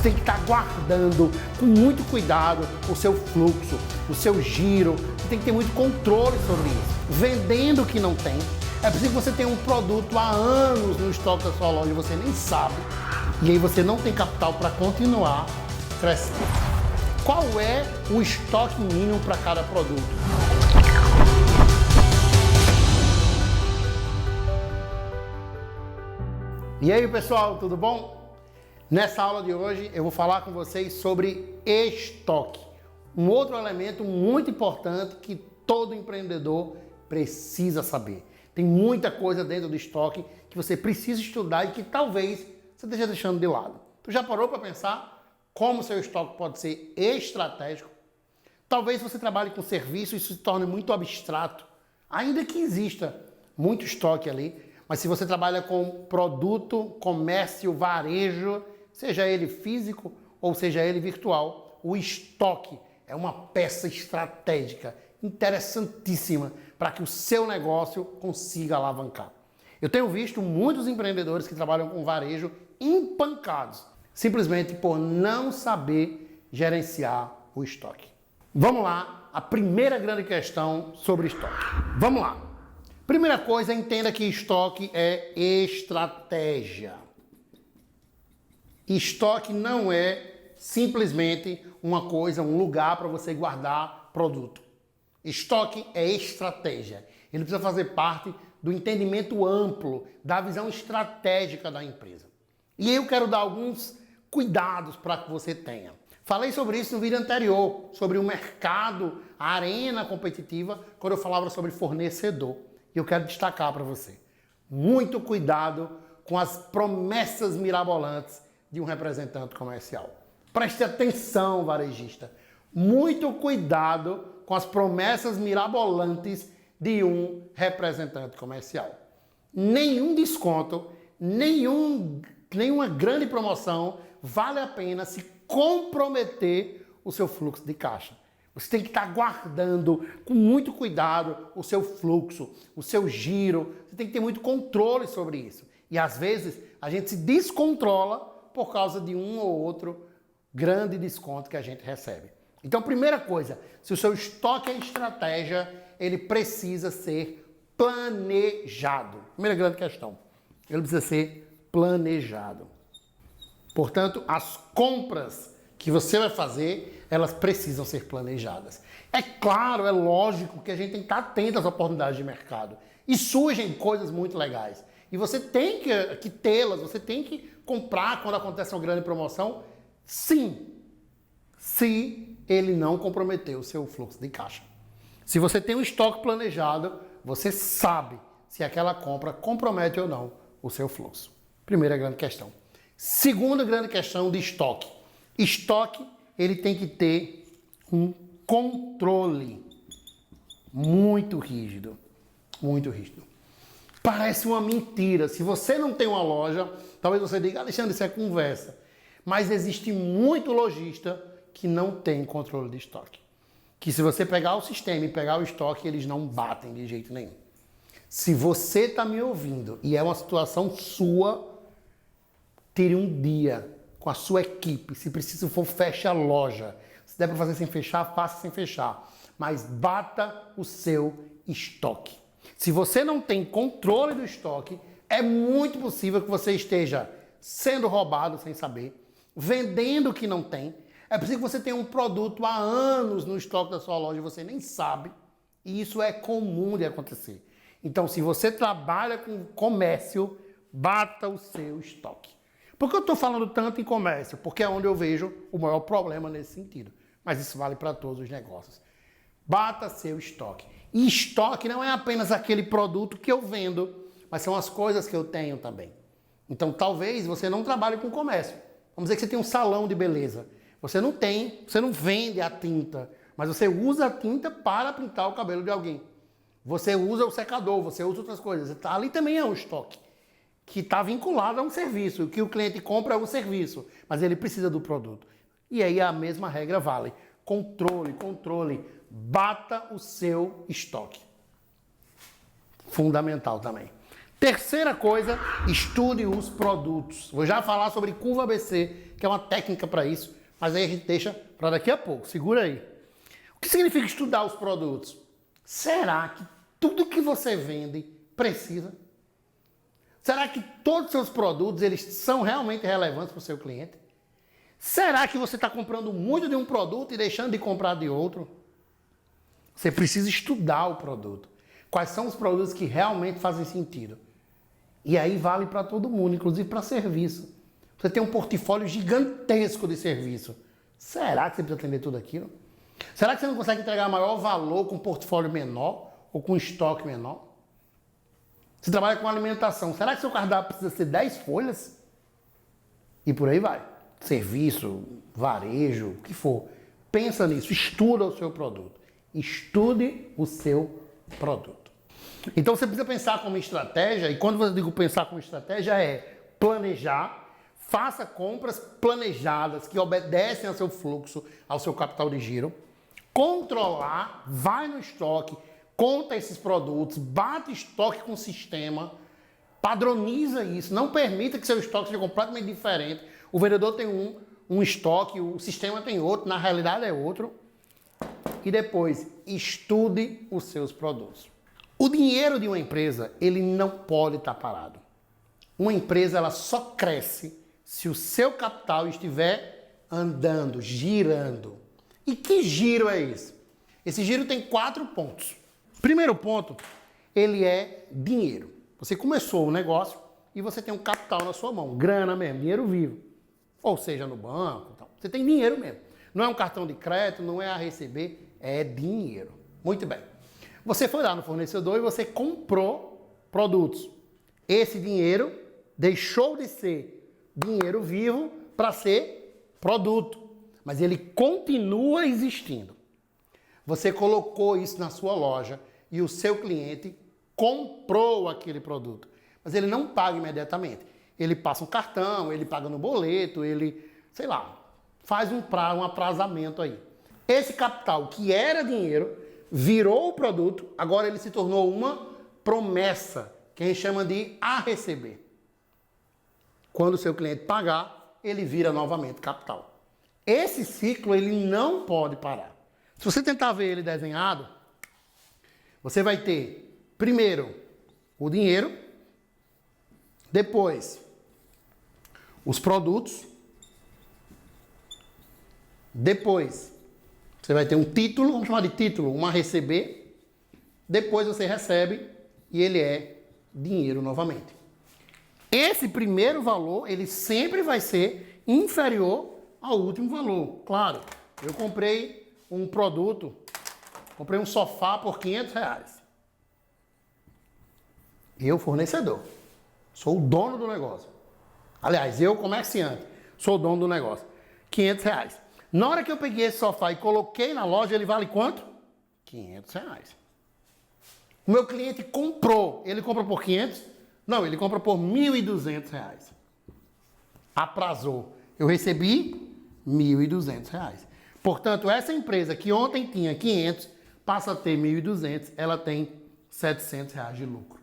tem que estar guardando com muito cuidado o seu fluxo, o seu giro. Você tem que ter muito controle sobre isso. Vendendo o que não tem. É possível que você tenha um produto há anos no estoque da sua loja e você nem sabe. E aí você não tem capital para continuar crescendo. Qual é o estoque mínimo para cada produto? E aí, pessoal, tudo bom? Nessa aula de hoje eu vou falar com vocês sobre estoque. Um outro elemento muito importante que todo empreendedor precisa saber. Tem muita coisa dentro do estoque que você precisa estudar e que talvez você esteja deixando de lado. Tu já parou para pensar como seu estoque pode ser estratégico? Talvez você trabalhe com serviço e isso se torne muito abstrato, ainda que exista muito estoque ali. Mas se você trabalha com produto, comércio, varejo, seja ele físico ou seja ele virtual, o estoque é uma peça estratégica interessantíssima para que o seu negócio consiga alavancar. Eu tenho visto muitos empreendedores que trabalham com varejo empancados, simplesmente por não saber gerenciar o estoque. Vamos lá, a primeira grande questão sobre estoque. Vamos lá. Primeira coisa, entenda que estoque é estratégia. Estoque não é simplesmente uma coisa, um lugar para você guardar produto. Estoque é estratégia. Ele precisa fazer parte do entendimento amplo, da visão estratégica da empresa. E eu quero dar alguns cuidados para que você tenha. Falei sobre isso no vídeo anterior, sobre o mercado, a arena competitiva, quando eu falava sobre fornecedor. E eu quero destacar para você, muito cuidado com as promessas mirabolantes de um representante comercial. Preste atenção, varejista. Muito cuidado com as promessas mirabolantes de um representante comercial. Nenhum desconto, nenhuma grande promoção vale a pena se comprometer o seu fluxo de caixa. Você tem que estar guardando com muito cuidado o seu fluxo, o seu giro. Você tem que ter muito controle sobre isso. E às vezes a gente se descontrola por causa de um ou outro grande desconto que a gente recebe. Então, primeira coisa, se o seu estoque é estratégia, ele precisa ser planejado. Primeira grande questão, ele precisa ser planejado. Portanto, as compras que você vai fazer, elas precisam ser planejadas. É claro, é lógico que a gente tem que estar atento às oportunidades de mercado. E surgem coisas muito legais. E você tem que tê-las, você tem que comprar quando acontece uma grande promoção, sim, se ele não comprometer o seu fluxo de caixa. Se você tem um estoque planejado, você sabe se aquela compra compromete ou não o seu fluxo. Primeira grande questão. Segunda grande questão de estoque. Estoque, ele tem que ter um controle muito rígido. Muito rígido. Parece uma mentira. Se você não tem uma loja, talvez você diga, Alexandre, isso é conversa. Mas existe muito lojista que não tem controle de estoque. Que se você pegar o sistema e pegar o estoque, eles não batem de jeito nenhum. Se você está me ouvindo e é uma situação sua, tire um dia com a sua equipe. Se preciso for, feche a loja. Se der para fazer sem fechar, faça sem fechar. Mas bata o seu estoque. Se você não tem controle do estoque, é muito possível que você esteja sendo roubado sem saber, vendendo o que não tem. É possível que você tenha um produto há anos no estoque da sua loja e você nem sabe. E isso é comum de acontecer. Então, se você trabalha com comércio, bata o seu estoque. Por que eu estou falando tanto em comércio? Porque é onde eu vejo o maior problema nesse sentido. Mas isso vale para todos os negócios. Bata seu estoque. E estoque não é apenas aquele produto que eu vendo, mas são as coisas que eu tenho também. Então, talvez você não trabalhe com comércio. Vamos dizer que você tem um salão de beleza. Você não vende a tinta, mas você usa a tinta para pintar o cabelo de alguém. Você usa o secador, você usa outras coisas. Ali também é um estoque, que está vinculado a um serviço. O que o cliente compra é o serviço, mas ele precisa do produto. E aí a mesma regra vale. Controle. Bata o seu estoque. Fundamental também. Terceira coisa, estude os produtos. Vou já falar sobre curva ABC, que é uma técnica para isso, mas aí a gente deixa para daqui a pouco. Segura aí. O que significa estudar os produtos? Será que tudo que você vende precisa? Será que todos os seus produtos eles são realmente relevantes para o seu cliente? Será que você está comprando muito de um produto e deixando de comprar de outro? Você precisa estudar o produto. Quais são os produtos que realmente fazem sentido? E aí vale para todo mundo, inclusive para serviço. Você tem um portfólio gigantesco de serviço. Será que você precisa atender tudo aquilo? Será que você não consegue entregar maior valor com um portfólio menor ou com um estoque menor? Você trabalha com alimentação. Será que seu cardápio precisa ser 10 folhas? E por aí vai. Serviço, varejo, o que for. Pensa nisso, estuda o seu produto. Estude o seu produto. Então você precisa pensar como estratégia, e quando eu digo pensar como estratégia é planejar, faça compras planejadas que obedecem ao seu fluxo, ao seu capital de giro, controlar, vai no estoque, conta esses produtos, bate estoque com o sistema, padroniza isso, não permita que seu estoque seja completamente diferente. O vendedor tem um estoque, o sistema tem outro, na realidade é outro. E depois, estude os seus produtos. O dinheiro de uma empresa, ele não pode estar parado. Uma empresa, ela só cresce se o seu capital estiver andando, girando. E que giro é esse? Esse giro tem 4 pontos. Primeiro ponto, ele é dinheiro. Você começou o negócio e você tem um capital na sua mão, grana mesmo, dinheiro vivo. Ou seja, no banco, tal. Você tem dinheiro mesmo. Não é um cartão de crédito, não é a receber, é dinheiro. Muito bem. Você foi lá no fornecedor e você comprou produtos. Esse dinheiro deixou de ser dinheiro vivo para ser produto. Mas ele continua existindo. Você colocou isso na sua loja e o seu cliente comprou aquele produto. Mas ele não paga imediatamente. Ele passa um cartão, ele paga no boleto, ele, sei lá, faz um aprazamento aí. Esse capital que era dinheiro, virou o produto, agora ele se tornou uma promessa, que a gente chama de a receber. Quando o seu cliente pagar, ele vira novamente capital. Esse ciclo ele não pode parar. Se você tentar ver ele desenhado, você vai ter, primeiro, o dinheiro, depois, os produtos, depois, você vai ter um título, vamos chamar de título, uma a receber, depois você recebe e ele é dinheiro novamente. Esse primeiro valor, ele sempre vai ser inferior ao último valor. Claro, eu comprei um produto, comprei um sofá por R$500. Eu, fornecedor, sou o dono do negócio. Aliás, eu, comerciante, sou o dono do negócio. R$500. Na hora que eu peguei esse sofá e coloquei na loja, ele vale quanto? R$500. O meu cliente comprou. Ele compra por 500? Não, ele compra por R$1.200. Aprazou. Eu recebi R$1.200. Portanto, essa empresa que ontem tinha 500, passa a ter 1.200, ela tem R$700 de lucro.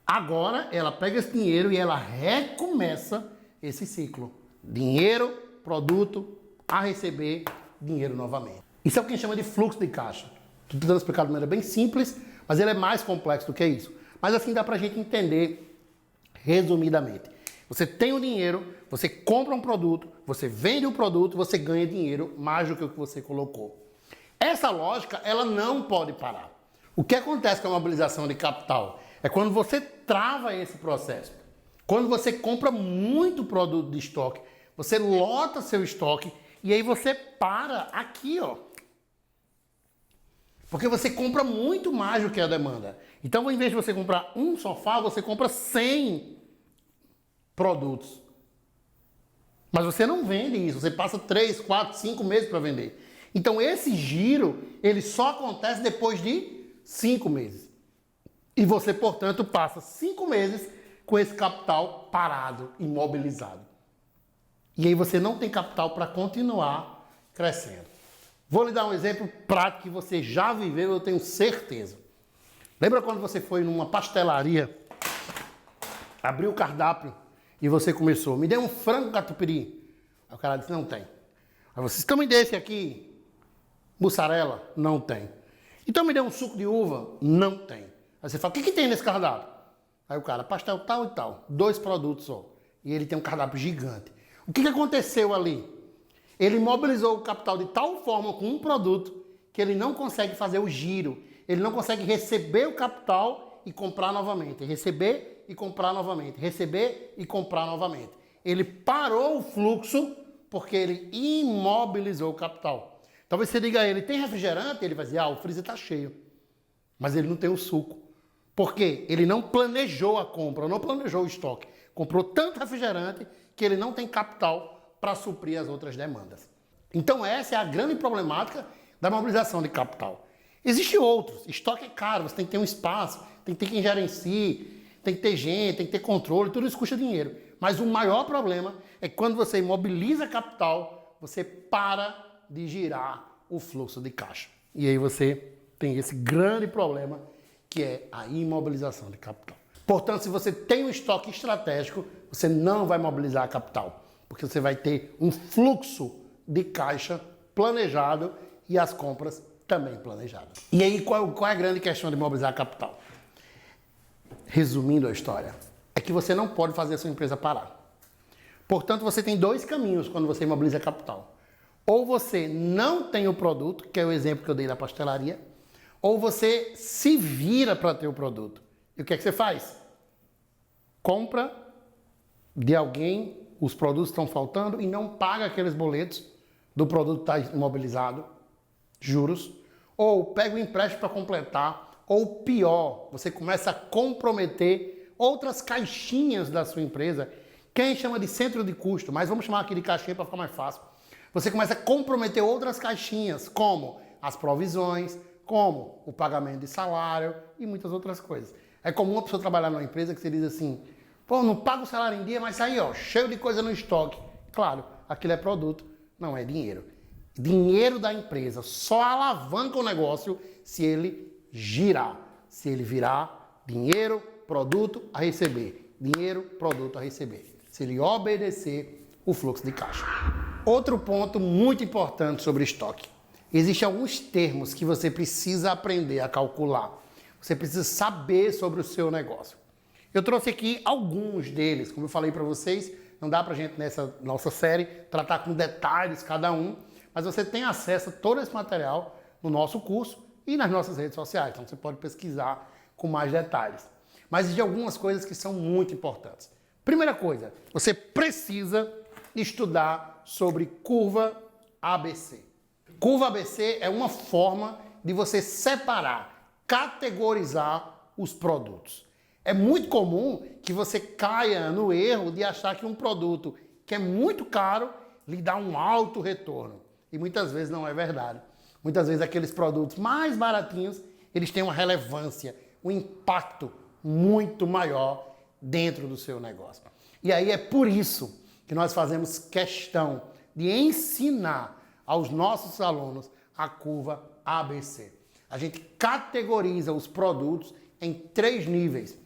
Agora, ela pega esse dinheiro e ela recomeça esse ciclo. Dinheiro, produto, a receber, dinheiro novamente. Isso é o que a gente chama de fluxo de caixa. Estou tentando explicar de maneira bem simples, mas ele é mais complexo do que isso. Mas assim dá para a gente entender resumidamente. Você tem o dinheiro, você compra um produto, você vende o produto, você ganha dinheiro mais do que o que você colocou. Essa lógica, ela não pode parar. O que acontece com a mobilização de capital? É quando você trava esse processo. Quando você compra muito produto de estoque, você lota seu estoque e aí você para aqui, ó. Porque você compra muito mais do que a demanda. Então, em vez de você comprar um sofá, você compra 100 produtos. Mas você não vende isso. Você passa 3, 4, 5 meses para vender. Então, esse giro, ele só acontece depois de 5 meses. E você, portanto, passa 5 meses com esse capital parado, imobilizado. E aí você não tem capital para continuar crescendo. Vou lhe dar um exemplo prático que você já viveu, eu tenho certeza. Lembra quando você foi numa pastelaria, abriu o cardápio e você começou, me dê um frango catupiry, Aí o cara disse, não tem. Aí vocês, então me dê esse aqui, mussarela? Não tem. Então me dê um suco de uva? Não tem. Aí você fala, o que tem nesse cardápio? Aí o cara, pastel tal e tal, 2 produtos só. E ele tem um cardápio gigante. O que aconteceu ali? Ele mobilizou o capital de tal forma com um produto que ele não consegue fazer o giro. Ele não consegue receber o capital e comprar novamente. Receber e comprar novamente. Receber e comprar novamente. Ele parou o fluxo porque ele imobilizou o capital. Talvez você diga a ele, tem refrigerante? Ele vai dizer, o freezer está cheio. Mas ele não tem o suco. Por quê? Ele não planejou a compra, não planejou o estoque. Comprou tanto refrigerante que ele não tem capital para suprir as outras demandas. Então essa é a grande problemática da mobilização de capital. Existem outros. Estoque é caro, você tem que ter um espaço, tem que ter quem gerencie, tem que ter gente, tem que ter controle, tudo isso custa dinheiro. Mas o maior problema é que quando você imobiliza capital, você para de girar o fluxo de caixa. E aí você tem esse grande problema que é a imobilização de capital. Portanto, se você tem um estoque estratégico, você não vai mobilizar capital, porque você vai ter um fluxo de caixa planejado e as compras também planejadas. E aí, qual é a grande questão de mobilizar capital? Resumindo a história, é que você não pode fazer a sua empresa parar. Portanto, você tem 2 caminhos quando você imobiliza capital. Ou você não tem o produto, que é o exemplo que eu dei da pastelaria, ou você se vira para ter o produto. E o que é que você faz? Compra de alguém, os produtos estão faltando e não paga aqueles boletos do produto que está imobilizado, juros, ou pega o empréstimo para completar, ou pior, você começa a comprometer outras caixinhas da sua empresa, que a gente chama de centro de custo, mas vamos chamar aqui de caixinha para ficar mais fácil. Você começa a comprometer outras caixinhas, como as provisões, como o pagamento de salário e muitas outras coisas. É comum uma pessoa trabalhar numa empresa que você diz assim, pô, não paga o salário em dia, mas aí, ó, cheio de coisa no estoque. Claro, aquilo é produto, não é dinheiro. Dinheiro da empresa só alavanca o negócio se ele girar. Se ele virar dinheiro, produto a receber. Dinheiro, produto a receber. Se ele obedecer o fluxo de caixa. Outro ponto muito importante sobre estoque. Existem alguns termos que você precisa aprender a calcular. Você precisa saber sobre o seu negócio. Eu trouxe aqui alguns deles. Como eu falei para vocês, não dá para a gente nessa nossa série tratar com detalhes cada um, mas você tem acesso a todo esse material no nosso curso e nas nossas redes sociais. Então você pode pesquisar com mais detalhes. Mas existem algumas coisas que são muito importantes. Primeira coisa, você precisa estudar sobre curva ABC. Curva ABC é uma forma de você separar, categorizar os produtos. É muito comum que você caia no erro de achar que um produto que é muito caro lhe dá um alto retorno. E muitas vezes não é verdade. Muitas vezes aqueles produtos mais baratinhos, eles têm uma relevância, um impacto muito maior dentro do seu negócio. E aí é por isso que nós fazemos questão de ensinar aos nossos alunos a curva ABC. A gente categoriza os produtos em 3 níveis,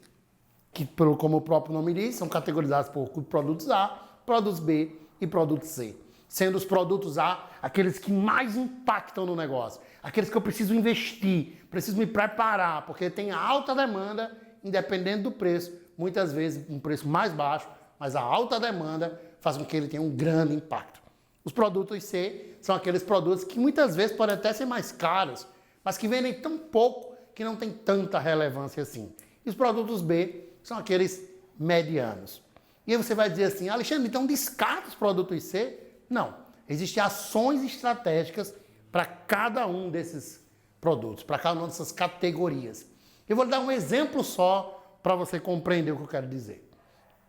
que, como o próprio nome diz, são categorizados por produtos A, produtos B e produtos C. Sendo os produtos A aqueles que mais impactam no negócio, aqueles que eu preciso investir, preciso me preparar, porque tem alta demanda, independente do preço, muitas vezes um preço mais baixo, mas a alta demanda faz com que ele tenha um grande impacto. Os produtos C são aqueles produtos que muitas vezes podem até ser mais caros, mas que vendem tão pouco que não tem tanta relevância assim. E os produtos B são aqueles medianos. E aí você vai dizer assim, Alexandre, então descarta os produtos C? Não. Existem ações estratégicas para cada um desses produtos, para cada uma dessas categorias. Eu vou lhe dar um exemplo só para você compreender o que eu quero dizer.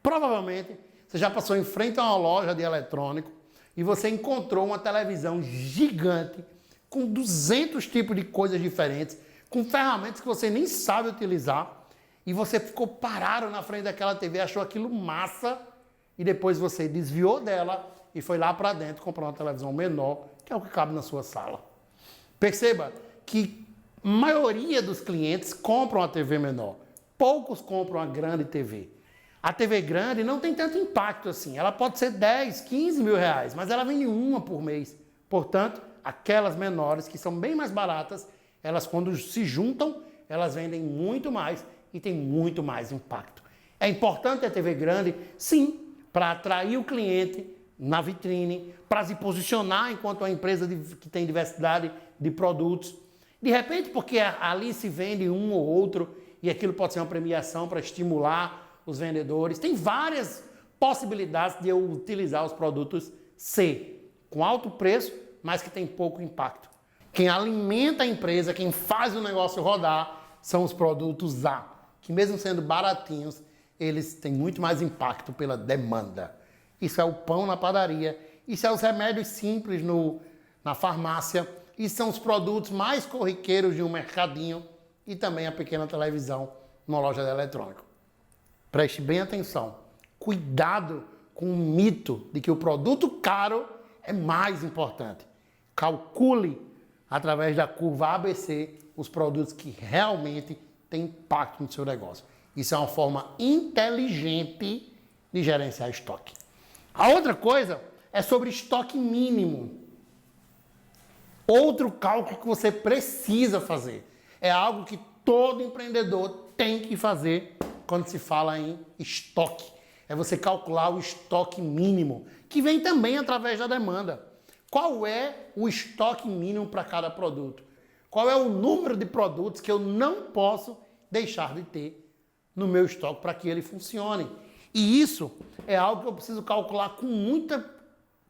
Provavelmente você já passou em frente a uma loja de eletrônico e você encontrou uma televisão gigante com 200 tipos de coisas diferentes, com ferramentas que você nem sabe utilizar, e você ficou parado na frente daquela TV, achou aquilo massa, e depois você desviou dela e foi lá para dentro comprar uma televisão menor, que é o que cabe na sua sala. Perceba que a maioria dos clientes compram a TV menor, poucos compram a grande TV. A TV grande não tem tanto impacto assim. Ela pode ser 10, 15 mil reais, mas ela vende uma por mês. Portanto, aquelas menores, que são bem mais baratas, elas quando se juntam, elas vendem muito mais e tem muito mais impacto. É importante a TV grande, sim, para atrair o cliente na vitrine, para se posicionar enquanto uma empresa que tem diversidade de produtos. De repente, porque ali se vende um ou outro e aquilo pode ser uma premiação para estimular os vendedores. Tem várias possibilidades de eu utilizar os produtos C, com alto preço, mas que tem pouco impacto. Quem alimenta a empresa, quem faz o negócio rodar, são os produtos A, que mesmo sendo baratinhos, eles têm muito mais impacto pela demanda. Isso é o pão na padaria, isso é os remédios simples na farmácia, isso são os produtos mais corriqueiros de um mercadinho e também a pequena televisão numa loja de eletrônico. Preste bem atenção. Cuidado com o mito de que o produto caro é mais importante. Calcule, através da curva ABC, os produtos que realmente têm impacto no seu negócio. Isso é uma forma inteligente de gerenciar estoque. A outra coisa é sobre estoque mínimo. Outro cálculo que você precisa fazer. É algo que todo empreendedor tem que fazer quando se fala em estoque. É você calcular o estoque mínimo, que vem também através da demanda. Qual é o estoque mínimo para cada produto? Qual é o número de produtos que eu não posso deixar de ter no meu estoque para que ele funcione? E isso é algo que eu preciso calcular com muita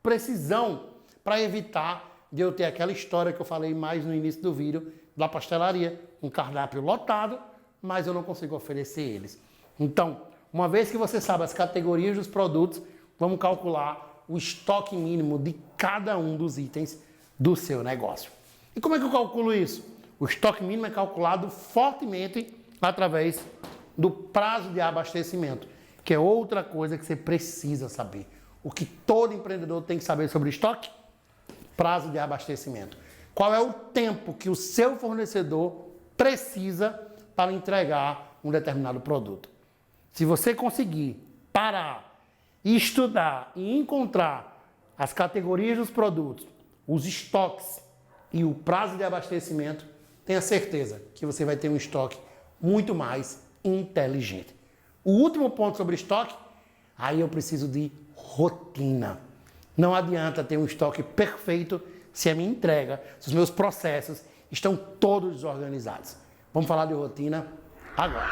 precisão para evitar de eu ter aquela história que eu falei mais no início do vídeo da pastelaria, um cardápio lotado, mas eu não consigo oferecer eles. Então, uma vez que você sabe as categorias dos produtos, vamos calcular o estoque mínimo de cada um dos itens do seu negócio. E como é que eu calculo isso? O estoque mínimo é calculado fortemente através do prazo de abastecimento, que é outra coisa que você precisa saber. O que todo empreendedor tem que saber sobre estoque? Prazo de abastecimento. Qual é o tempo que o seu fornecedor precisa para entregar um determinado produto? Se você conseguir parar, estudar e encontrar as categorias dos produtos, os estoques e o prazo de abastecimento, tenha certeza que você vai ter um estoque muito mais inteligente. O último ponto sobre estoque, aí eu preciso de rotina. Não adianta ter um estoque perfeito se a minha entrega, se os meus processos estão todos desorganizados. Vamos falar de rotina agora.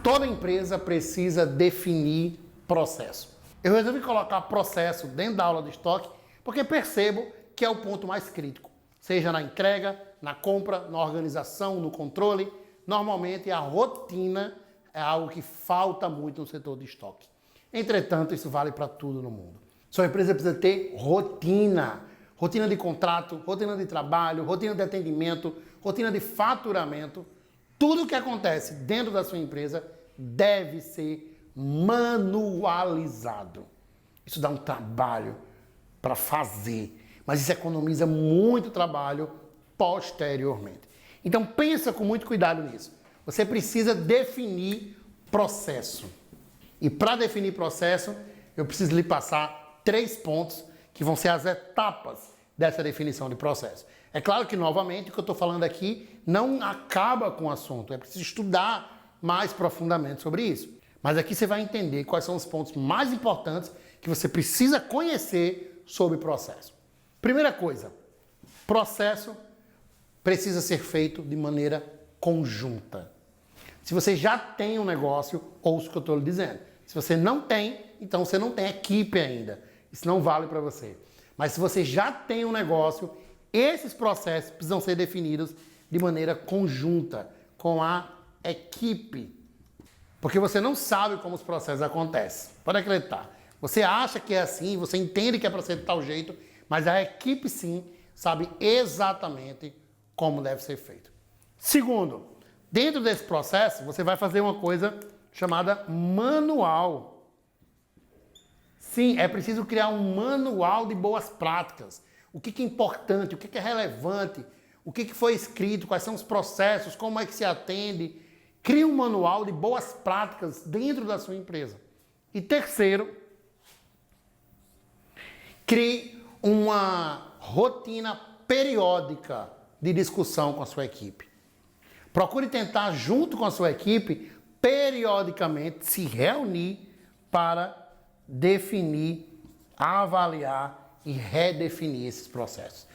Toda empresa precisa definir processo. Eu resolvi colocar processo dentro da aula de estoque porque percebo que é o ponto mais crítico. Seja na entrega, na compra, na organização, no controle. Normalmente a rotina é algo que falta muito no setor de estoque. Entretanto, isso vale para tudo no mundo. Sua empresa precisa ter rotina. Rotina de contrato, rotina de trabalho, rotina de atendimento, rotina de faturamento. Tudo o que acontece dentro da sua empresa deve ser manualizado. Isso dá um trabalho para fazer, mas isso economiza muito trabalho posteriormente. Então pensa com muito cuidado nisso. Você precisa definir processo. E para definir processo, eu preciso lhe passar 3 pontos que vão ser as etapas dessa definição de processo. É claro que, novamente, o que eu estou falando aqui não acaba com o assunto. É preciso estudar mais profundamente sobre isso. Mas aqui você vai entender quais são os pontos mais importantes que você precisa conhecer sobre processo. Primeira coisa, processo precisa ser feito de maneira conjunta. Se você já tem um negócio, ouça o que eu estou lhe dizendo. Se você não tem, então você não tem equipe ainda. Isso não vale para você. Mas se você já tem um negócio, esses processos precisam ser definidos de maneira conjunta, com a equipe. Porque você não sabe como os processos acontecem. Pode acreditar. Você acha que é assim, você entende que é para ser de tal jeito, mas a equipe sim sabe exatamente como deve ser feito. Segundo, dentro desse processo, você vai fazer uma coisa chamada manual. Sim, é preciso criar um manual de boas práticas. O que é importante, o que é relevante, o que foi escrito, quais são os processos, como é que se atende. Crie um manual de boas práticas dentro da sua empresa. E terceiro, crie uma rotina periódica de discussão com a sua equipe. Procure tentar, junto com a sua equipe, periodicamente se reunir para definir, avaliar e redefinir esses processos.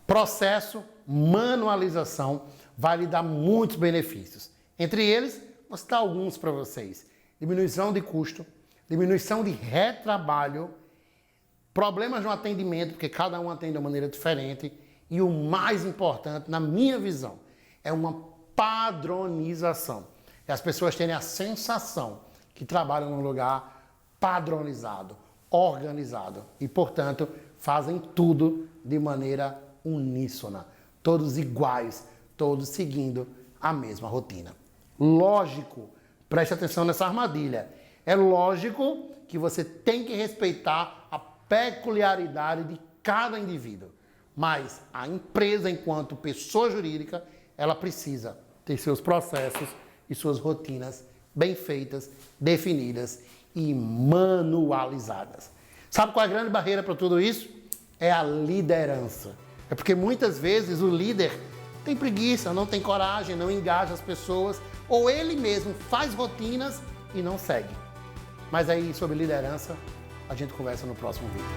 Processo, manualização, vai lhe dar muitos benefícios. Entre eles, vou citar alguns para vocês. Diminuição de custo, diminuição de retrabalho, problemas no atendimento, porque cada um atende de uma maneira diferente. E o mais importante, na minha visão, é uma padronização. É as pessoas terem a sensação que trabalham num lugar padronizado, organizado. E, portanto, fazem tudo de maneira uníssona. Todos iguais, todos seguindo a mesma rotina. Lógico, preste atenção nessa armadilha. É lógico que você tem que respeitar a peculiaridade de cada indivíduo. Mas a empresa, enquanto pessoa jurídica, ela precisa ter seus processos e suas rotinas bem feitas, definidas e manualizadas. Sabe qual é a grande barreira para tudo isso? É a liderança. É porque muitas vezes o líder tem preguiça, não tem coragem, não engaja as pessoas, ou ele mesmo faz rotinas e não segue. Mas aí, sobre liderança, a gente conversa no próximo vídeo.